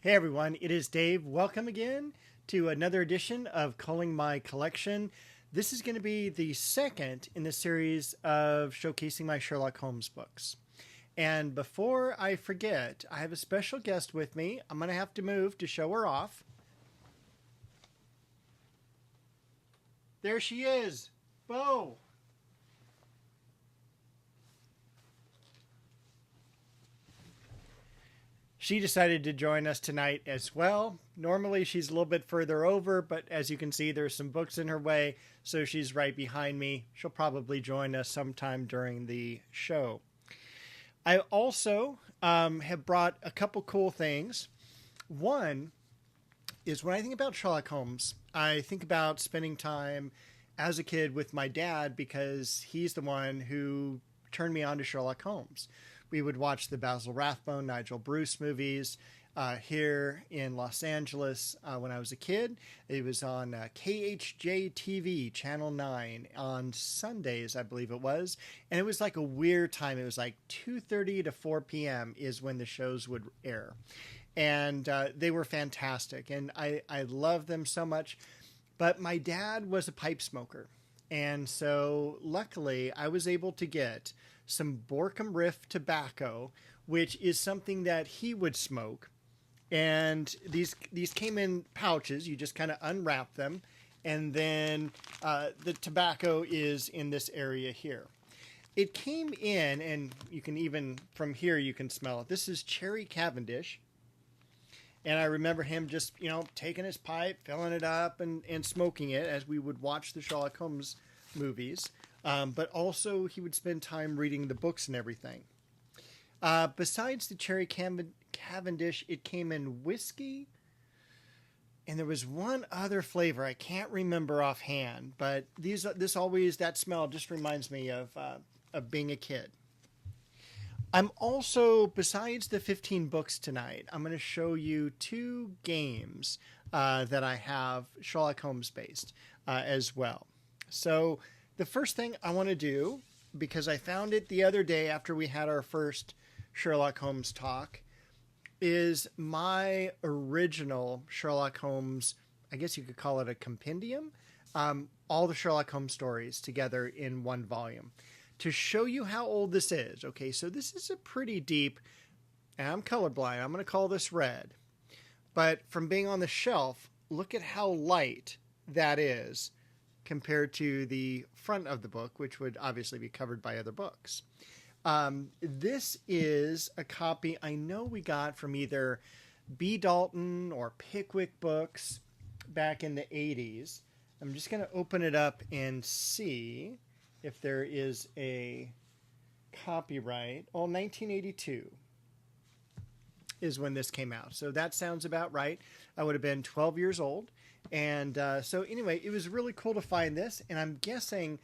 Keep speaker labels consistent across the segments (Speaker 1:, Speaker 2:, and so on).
Speaker 1: Hey everyone, it is Dave. Welcome again to another edition of Culling My Collection. This is going to be the second in the series of showcasing my Sherlock Holmes books. And before I forget, I have a special guest with me. I'm going to have to move to show her off. There she is, Bo. She decided to join us tonight as well. Normally she's a little bit further over, but as you can see, there's some books in her way, so she's right behind me. She'll probably join us sometime during the show. I also have brought a couple cool things. One is when I think about Sherlock Holmes, I think about spending time as a kid with my dad because he's the one who turned me on to Sherlock Holmes. We would watch the Basil Rathbone, Nigel Bruce movies here in Los Angeles when I was a kid. It was on KHJ TV, Channel 9, on Sundays, I believe it was. And it was like a weird time. It was like 2:30 to 4 p.m. is when the shows would air. And they were fantastic. And I love them so much. But my dad was a pipe smoker. And so luckily I was able to get some Borkham Riff tobacco, which is something that he would smoke. And these came in pouches. You just kind of unwrap them. And then the tobacco is in this area here. It came in, and you can even, from here, you can smell it. This is Cherry Cavendish. And I remember him just, taking his pipe, filling it up, and smoking it as we would watch the Sherlock Holmes movies. But also he would spend time reading the books and everything. Besides the Cherry Cavendish, it came in whiskey. And there was one other flavor I can't remember offhand. But that smell just reminds me of being a kid. I'm also, besides the 15 books tonight, I'm going to show you two games that I have Sherlock Holmes based as well. So the first thing I want to do, because I found it the other day after we had our first Sherlock Holmes talk, is my original Sherlock Holmes, I guess you could call it a compendium, all the Sherlock Holmes stories together in one volume. To show you how old this is, okay, so this is a pretty deep, and I'm colorblind, I'm going to call this red. But from being on the shelf, look at how light that is compared to the front of the book, which would obviously be covered by other books. This is a copy I know we got from either B. Dalton or Pickwick Books back in the 80s. I'm just going to open it up and see if there is a copyright. 1982 is when this came out. So that sounds about right. I would have been 12 years old. And so anyway, it was really cool to find this. And I'm guessing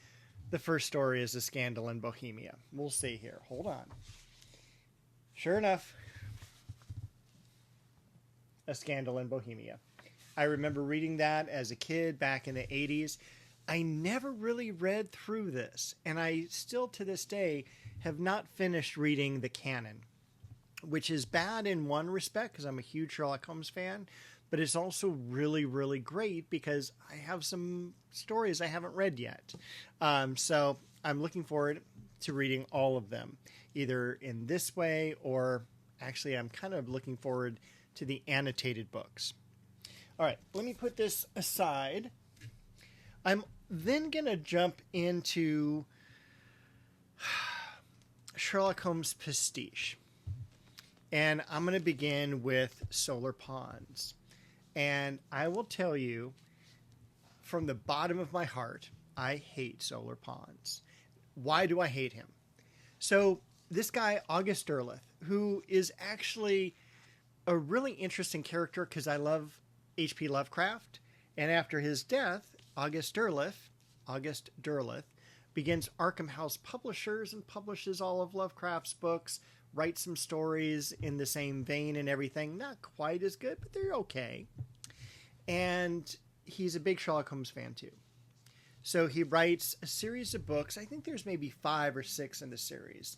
Speaker 1: the first story is A Scandal in Bohemia. We'll see here. Hold on. Sure enough, A Scandal in Bohemia. I remember reading that as a kid back in the 80s. I never really read through this. And I still to this day have not finished reading the canon, which is bad in one respect because I'm a huge Sherlock Holmes fan. But it's also really, really great because I have some stories I haven't read yet. So I'm looking forward to reading all of them, either in this way or actually I'm kind of looking forward to the annotated books. All right, let me put this aside. I'm then going to jump into Sherlock Holmes Pastiche. And I'm going to begin with Solar Ponds. And I will tell you, from the bottom of my heart, I hate Solar Ponds. Why do I hate him? So this guy, August Derleth, who is actually a really interesting character because I love H.P. Lovecraft. And after his death, August Derleth begins Arkham House Publishers and publishes all of Lovecraft's books, writes some stories in the same vein and everything. Not quite as good, but they're okay. And he's a big Sherlock Holmes fan too. So he writes a series of books. I think there's maybe 5 or 6 in the series.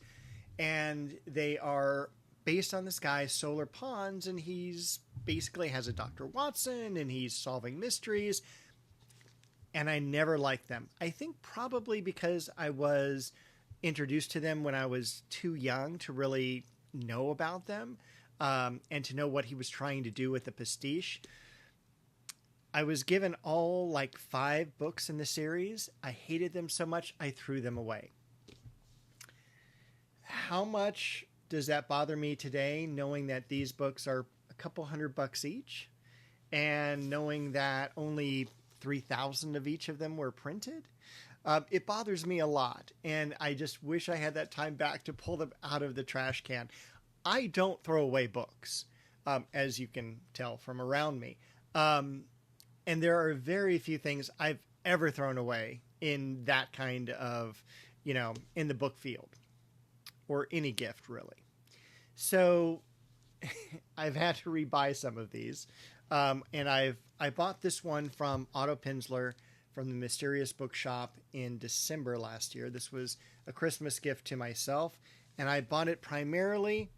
Speaker 1: And they are based on this guy, Solar Ponds, and he's basically has a Dr. Watson, and he's solving mysteries. And I never liked them. I think probably because I was introduced to them when I was too young to really know about them, and to know what he was trying to do with the pastiche. I was given all like 5 books in the series. I hated them so much, I threw them away. How much does that bother me today, knowing that these books are a couple $100 each, and knowing that only 3,000 of each of them were printed? It bothers me a lot, and I just wish I had that time back to pull them out of the trash can. I don't throw away books, as you can tell from around me. And there are very few things I've ever thrown away in that kind of, in the book field, or any gift really. So I've had to rebuy some of these. And I bought this one from Otto Pinsler from the Mysterious Bookshop in December last year. This was a Christmas gift to myself, and I bought it primarily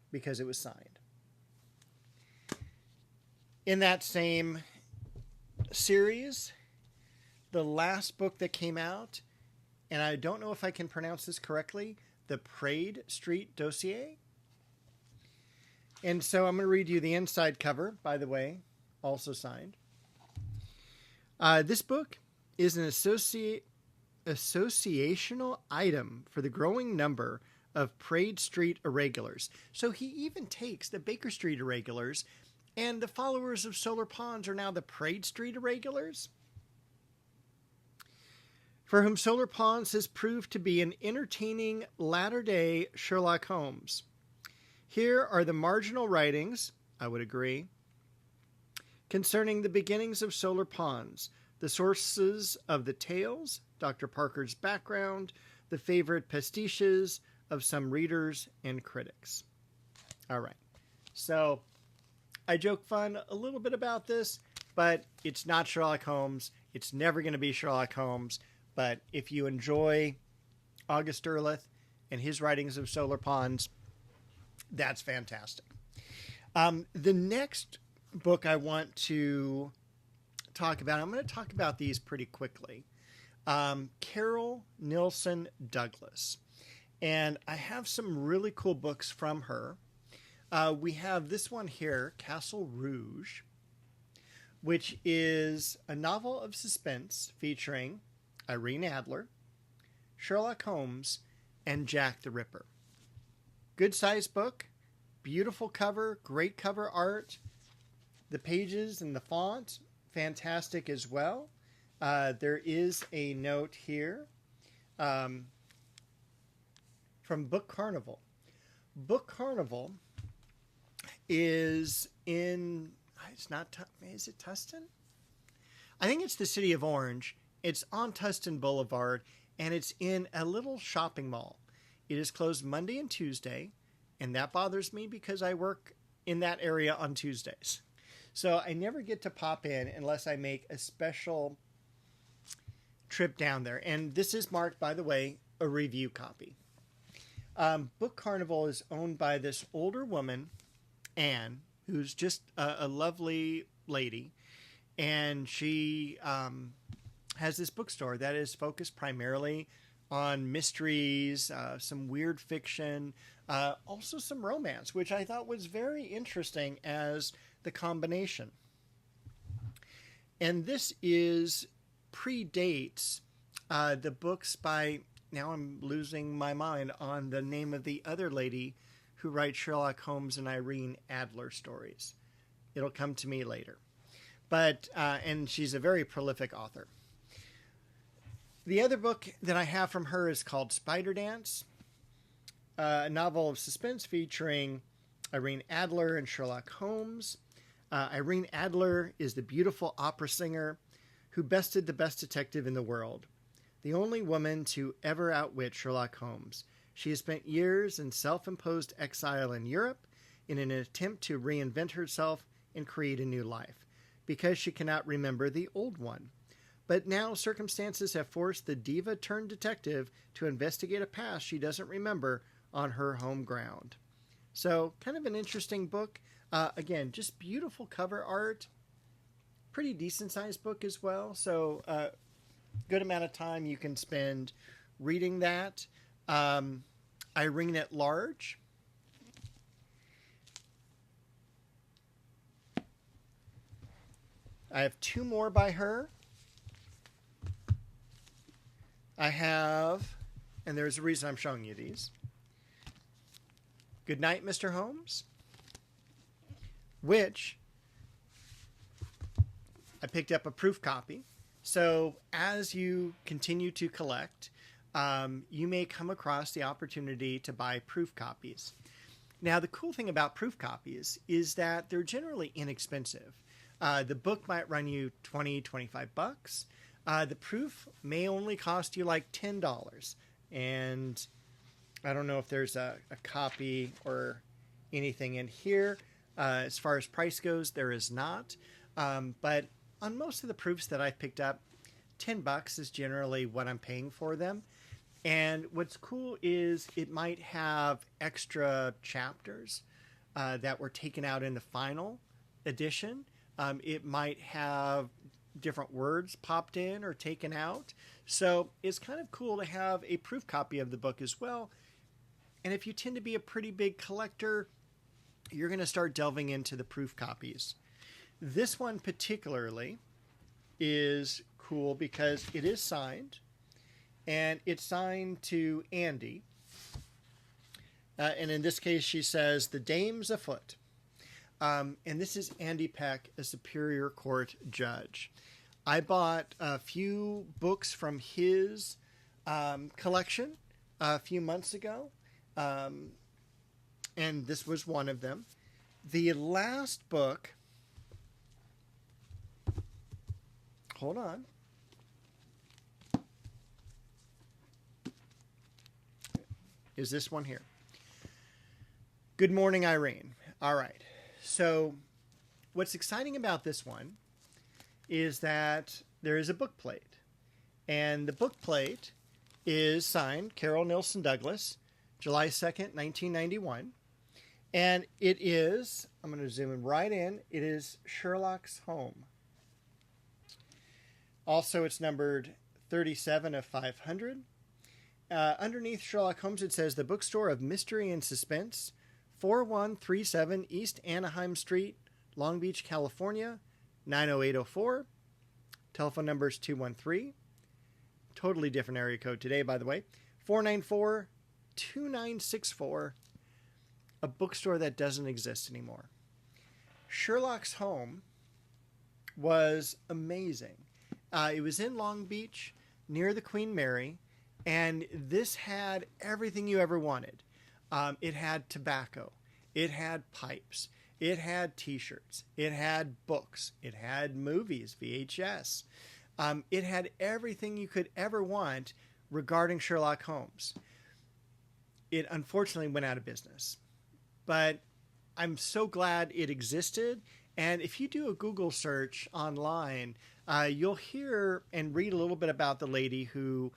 Speaker 1: because it was signed. In that same series, the last book that came out, and I don't know if I can pronounce this correctly, the Praed Street Dossier. And so I'm going to read you the inside cover, by the way, also signed. This book is an associational item for the growing number of Praed Street irregulars. So he even takes the Baker Street irregulars, and the followers of Solar Ponds are now the Praed Street irregulars, for whom Solar Ponds has proved to be an entertaining latter-day Sherlock Holmes. Here are the marginal writings, I would agree, concerning the beginnings of Solar Ponds, the sources of the tales, Dr. Parker's background, the favorite pastiches of some readers and critics. All right. So I joke fun a little bit about this, but it's not Sherlock Holmes. It's never going to be Sherlock Holmes. But if you enjoy August Derleth and his writings of Solar Ponds, that's fantastic. The next book I want to talk about, I'm going to talk about these pretty quickly. Carol Nilsson Douglas. And I have some really cool books from her. We have this one here, Castle Rouge, which is a novel of suspense featuring Irene Adler, Sherlock Holmes, and Jack the Ripper. Good sized book, beautiful cover, great cover art. The pages and the font, fantastic as well. There is a note here from Book Carnival. Book Carnival is in, is it Tustin? I think it's the city of Orange. It's on Tustin Boulevard, and it's in a little shopping mall. It is closed Monday and Tuesday, and that bothers me because I work in that area on Tuesdays. So I never get to pop in unless I make a special trip down there. And this is marked, by the way, a review copy. Book Carnival is owned by this older woman, Anne, who's just a lovely lady. And she has this bookstore that is focused primarily on mysteries, some weird fiction, also some romance, which I thought was very interesting as the combination. And this predates the books by, now I'm losing my mind on the name of the other lady who writes Sherlock Holmes and Irene Adler stories. It'll come to me later. But, and she's a very prolific author. The other book that I have from her is called Spider Dance, a novel of suspense featuring Irene Adler and Sherlock Holmes. Irene Adler is the beautiful opera singer who bested the best detective in the world, the only woman to ever outwit Sherlock Holmes. She has spent years in self-imposed exile in Europe in an attempt to reinvent herself and create a new life, because she cannot remember the old one. But now circumstances have forced the diva-turned-detective to investigate a past she doesn't remember on her home ground. So kind of an interesting book. Again, just beautiful cover art. Pretty decent sized book as well. So good amount of time you can spend reading that. Irene at Large. I have 2 more by her. I have, and there's a reason I'm showing you these. Good Night, Mr. Holmes, which I picked up a proof copy. So as you continue to collect, you may come across the opportunity to buy proof copies. Now, the cool thing about proof copies is that they're generally inexpensive. The book might run you $20, $25. The proof may only cost you like $10. And I don't know if there's a copy or anything in here. As far as price goes, there is not. But on most of the proofs that I've picked up, $10 is generally what I'm paying for them. And what's cool is it might have extra chapters that were taken out in the final edition. It might have different words popped in or taken out. So it's kind of cool to have a proof copy of the book as well. And if you tend to be a pretty big collector, you're going to start delving into the proof copies. This one particularly is cool because it is signed. And it's signed to Andy. And in this case, she says, "The dame's afoot." And this is Andy Peck, a Superior Court judge. I bought a few books from his collection a few months ago. And this was one of them. The last book... Hold on. Is this one here. Good Morning, Irene. All right. So what's exciting about this one is that there is a book plate. And the book plate is signed Carol Nilsson Douglas, July 2nd, 1991. And it is, I'm going to zoom in right in, it is Sherlock's home. Also, it's numbered 37 of 500. Underneath Sherlock Holmes, it says the bookstore of mystery and suspense, 4137 East Anaheim Street, Long Beach, California, 90804. Telephone number is 213. Totally different area code today, by the way. 494-2964. A bookstore that doesn't exist anymore. Sherlock's home was amazing. It was in Long Beach, near the Queen Mary, and this had everything you ever wanted. It had tobacco. It had pipes. It had t-shirts. It had books. It had movies, VHS. It had everything you could ever want regarding Sherlock Holmes. It unfortunately went out of business. But I'm so glad it existed. And if you do a Google search online, you'll hear and read a little bit about the lady who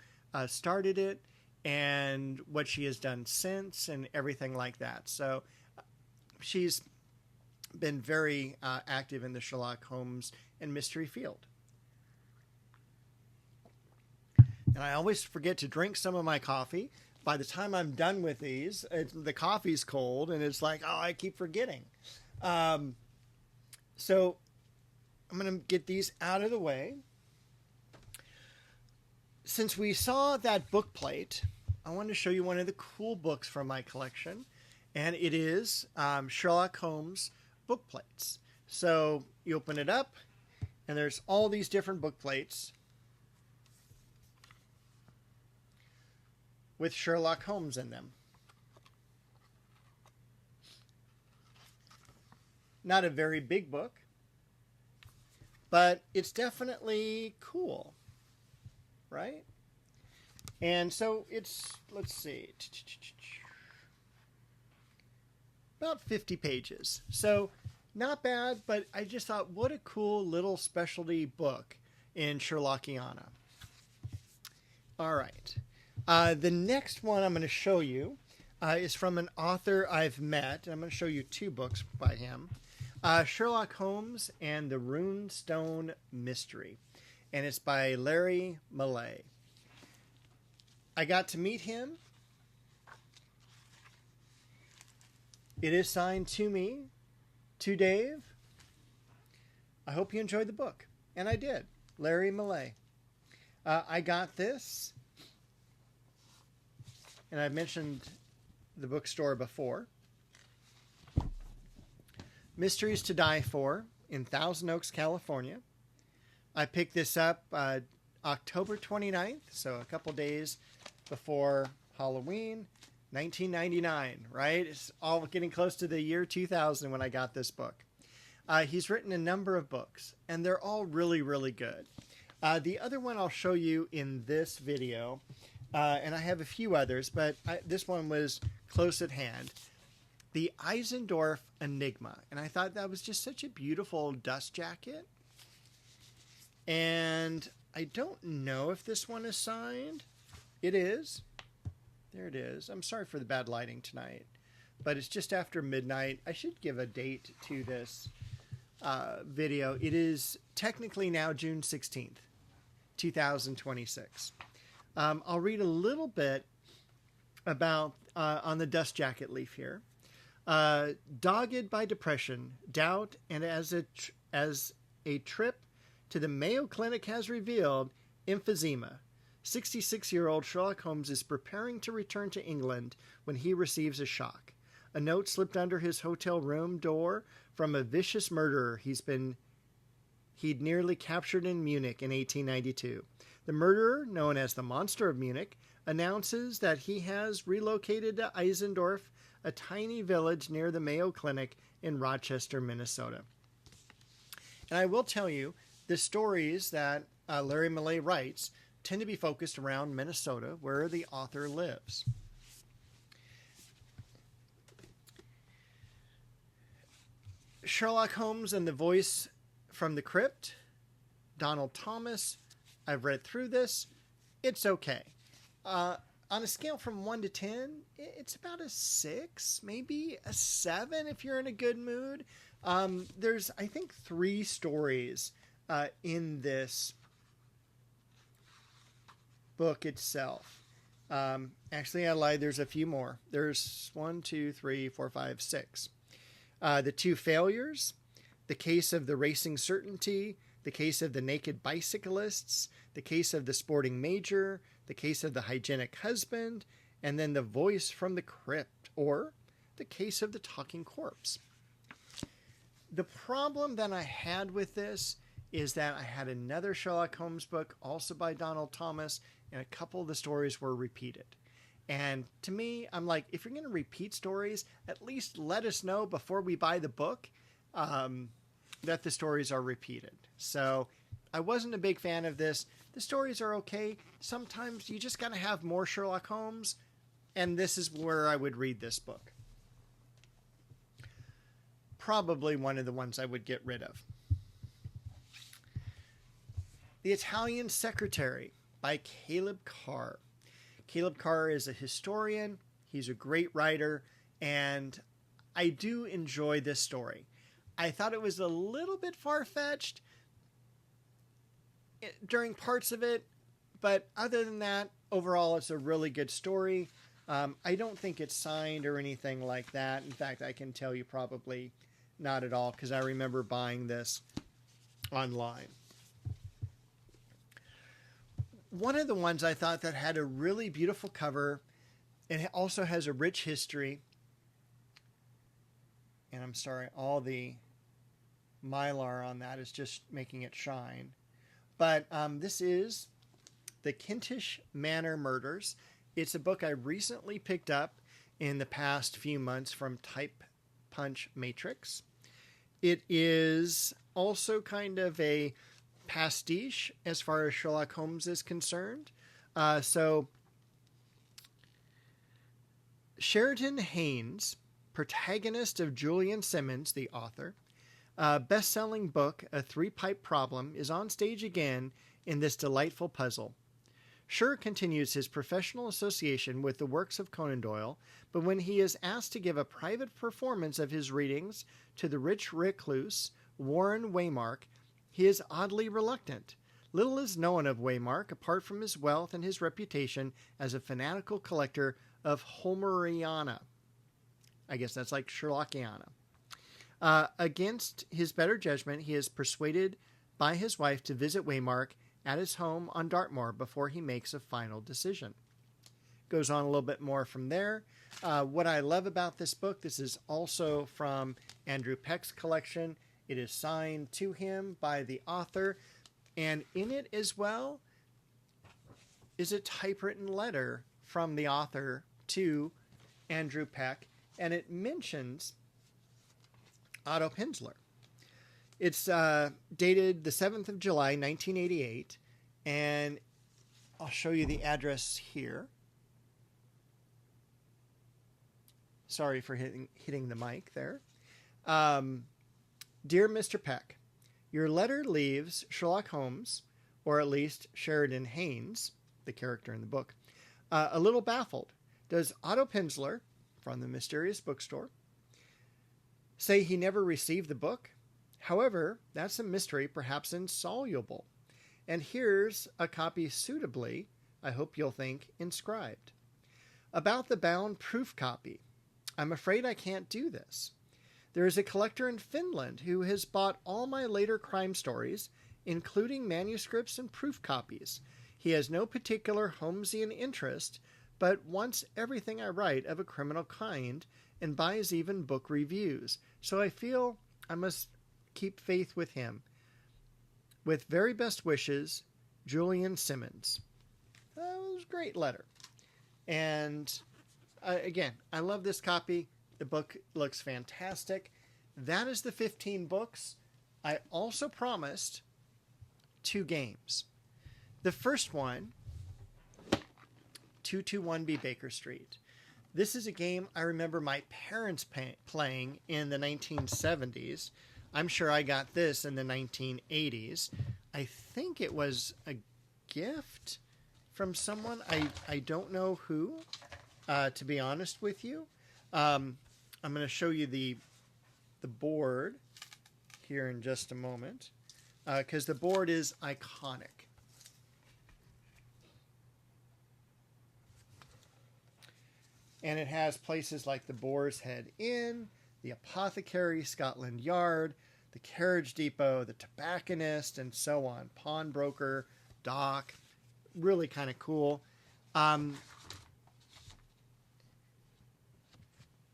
Speaker 1: started it and what she has done since and everything like that. So she's been very active in the Sherlock Holmes and mystery field. And I always forget to drink some of my coffee. By the time I'm done with these, the coffee's cold, and it's like, oh, I keep forgetting. So I'm going to get these out of the way. Since we saw that book plate, I want to show you one of the cool books from my collection, and it is Sherlock Holmes book plates. So you open it up, and there's all these different book plates with Sherlock Holmes in them. Not a very big book, but it's definitely cool, right? And so it's, let's see, about 50 pages. So not bad, but I just thought, what a cool little specialty book in Sherlockiana. All right. The next one I'm going to show you is from an author I've met. And I'm going to show you two books by him. Sherlock Holmes and the Runestone Mystery. And it's by Larry Millay. I got to meet him. It is signed to me, to Dave. I hope you enjoyed the book. And I did. Larry Millay. I got this. And I've mentioned the bookstore before. Mysteries to Die For in Thousand Oaks, California. I picked this up October 29th, so a couple days before Halloween, 1999, right? It's all getting close to the year 2000 when I got this book. He's written a number of books, and they're all really, really good. The other one I'll show you in this video, and I have a few others, but this one was close at hand. The Eisendorf Enigma. And I thought that was just such a beautiful dust jacket. And I don't know if this one is signed. It is. There it is. I'm sorry for the bad lighting tonight. But it's just after midnight. I should give a date to this video. It is technically now June 16th, 2026. I'll read a little bit about on the dust jacket leaf here. Dogged by depression, doubt, and as a trip to the Mayo Clinic has revealed, emphysema, 66-year-old Sherlock Holmes is preparing to return to England when he receives a shock. A note slipped under his hotel room door from a vicious murderer he'd nearly captured in Munich in 1892. The murderer, known as the Monster of Munich, announces that he has relocated to Eisendorf, a tiny village near the Mayo Clinic in Rochester, Minnesota. And I will tell you, the stories that Larry Millay writes tend to be focused around Minnesota, where the author lives. Sherlock Holmes and the Voice from the Crypt, Donald Thomas. I've read through this. It's okay. On a scale from 1 to 10, it's about a 6, maybe a 7 if you're in a good mood. There's, I think, 3 stories in this book itself. Actually, I lied. There's a few more. There's 1, 2, 3, 4, 5, 6. The 2 failures, the case of the racing certainty, the case of the naked bicyclists, the case of the sporting major, the case of the hygienic husband, and then the voice from the crypt, or the case of the talking corpse. The problem that I had with this is that I had another Sherlock Holmes book, also by Donald Thomas, and a couple of the stories were repeated. And to me, I'm like, if you're going to repeat stories, at least let us know before we buy the book that the stories are repeated. So I wasn't a big fan of this. The stories are okay. Sometimes you just got to have more Sherlock Holmes, and this is where I would read this book. Probably one of the ones I would get rid of. The Italian Secretary by Caleb Carr. Caleb Carr is a historian. He's a great writer, and I do enjoy this story. I thought it was a little bit far-fetched during parts of it, but other than that, overall, it's a really good story. I don't think it's signed or anything like that. In fact, I can tell you probably not at all, because I remember buying this online. One of the ones I thought that had a really beautiful cover, and it also has a rich history, and I'm sorry, all the mylar on that is just making it shine. But this is The Kentish Manor Murders. It's a book I recently picked up in the past few months from Type Punch Matrix. It is also kind of a pastiche as far as Sherlock Holmes is concerned. So Sheridan Haynes, protagonist of Julian Simmons, the author, best-selling book, A Three-Pipe Problem, is on stage again in this delightful puzzle. Sher continues his professional association with the works of Conan Doyle, but when he is asked to give a private performance of his readings to the rich recluse Warren Waymark, he is oddly reluctant. Little is known of Waymark apart from his wealth and his reputation as a fanatical collector of Holmeriana. I guess that's like Sherlockiana. Against his better judgment, he is persuaded by his wife to visit Waymark at his home on Dartmoor before he makes a final decision. Goes on a little bit more from there. What I love about this book, this is also from Andrew Peck's collection. It is signed to him by the author, and in it as well is a typewritten letter from the author to Andrew Peck, and it mentions Otto Penzler. It's dated the 7th of July, 1988, and I'll show you the address here. Sorry for hitting the mic there. Dear Mr. Peck, your letter leaves Sherlock Holmes, or at least Sheridan Haynes, the character in the book, a little baffled. Does Otto Penzler, from the mysterious bookstore, say he never received the book? However, that's a mystery perhaps insoluble. And here's a copy suitably, I hope you'll think, inscribed. About the bound proof copy. I'm afraid I can't do this. There is a collector in Finland who has bought all my later crime stories, including manuscripts and proof copies. He has no particular Holmesian interest, but wants everything I write of a criminal kind and buys even book reviews. So I feel I must keep faith with him. With very best wishes, Julian Simmons. That was a great letter. And again, I love this copy. The book looks fantastic. That is the 15 books. I also promised 2 games. The first one, 221B Baker Street. This is a game I remember my parents playing in the 1970s. I'm sure I got this in the 1980s. I think it was a gift from someone. I don't know who, to be honest with you. I'm going to show you the board here in just a moment, because the board is iconic. And it has places like the Boar's Head Inn, the Apothecary, Scotland Yard, the Carriage Depot, the Tobacconist, and so on. Pawnbroker, dock. Really kind of cool.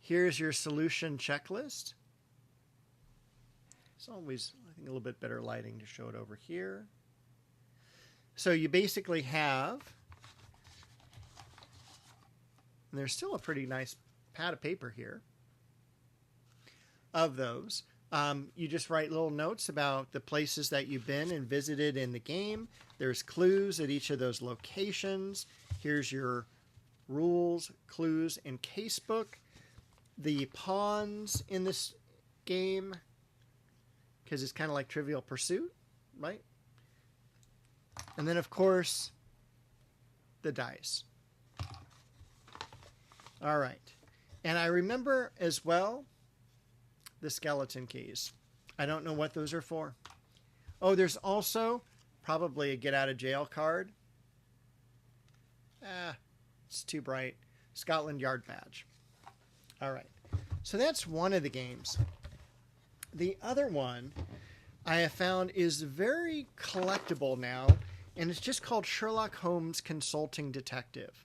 Speaker 1: Here's your solution checklist. It's always, I think, a little bit better lighting to show it over here. So you basically have, and there's still a pretty nice pad of paper here of those. You just write little notes about the places that you've been and visited in the game. There's clues at each of those locations. Here's your rules, clues, and casebook. The pawns in this game, because it's kind of like Trivial Pursuit, right? And then, of course, the dice. All right. And I remember as well the skeleton keys. I don't know what those are for. Oh, there's also probably a get out of jail card. It's too bright. Scotland Yard badge. All right. So that's one of the games. The other one I have found is very collectible now, and it's just called Sherlock Holmes Consulting Detective.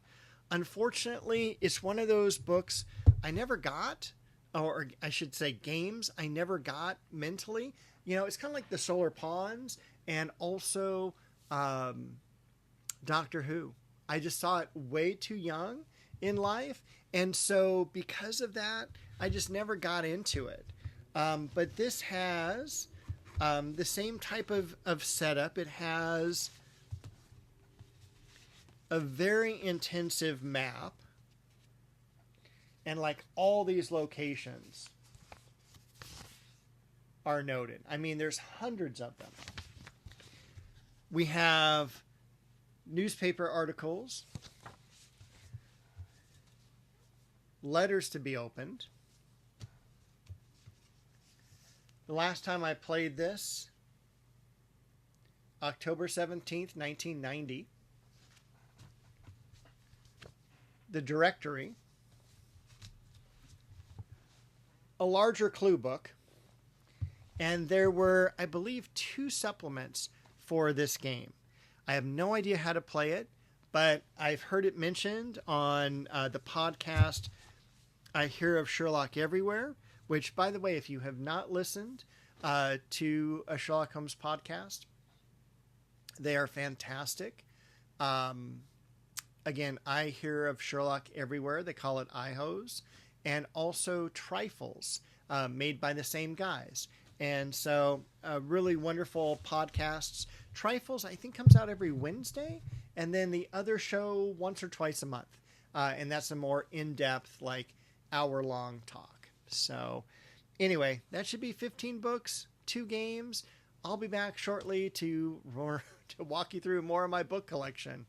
Speaker 1: Unfortunately, it's one of those books I never got, or I should say games I never got mentally. You know, it's kind of like the Solar Pawns and also Doctor Who. I just saw it way too young in life, and so because of that, I just never got into it. But this has the same type of setup. It has a very intensive map, and like all these locations are noted. I mean, there's hundreds of them. We have newspaper articles, letters to be opened. The last time I played this, October 17th, 1990. The directory. A larger clue book. And there were, I believe, 2 supplements for this game. I have no idea how to play it, but I've heard it mentioned on the podcast I Hear of Sherlock Everywhere, which, by the way, if you have not listened to a Sherlock Holmes podcast, they are fantastic. Again, I Hear of Sherlock Everywhere. They call it iHose. And also Trifles, made by the same guys. And so really wonderful podcasts. Trifles, I think, comes out every Wednesday. And then the other show once or twice a month. And that's a more in-depth, like, hour-long talk. So anyway, that should be 15 books, 2 games. I'll be back shortly to walk you through more of my book collection.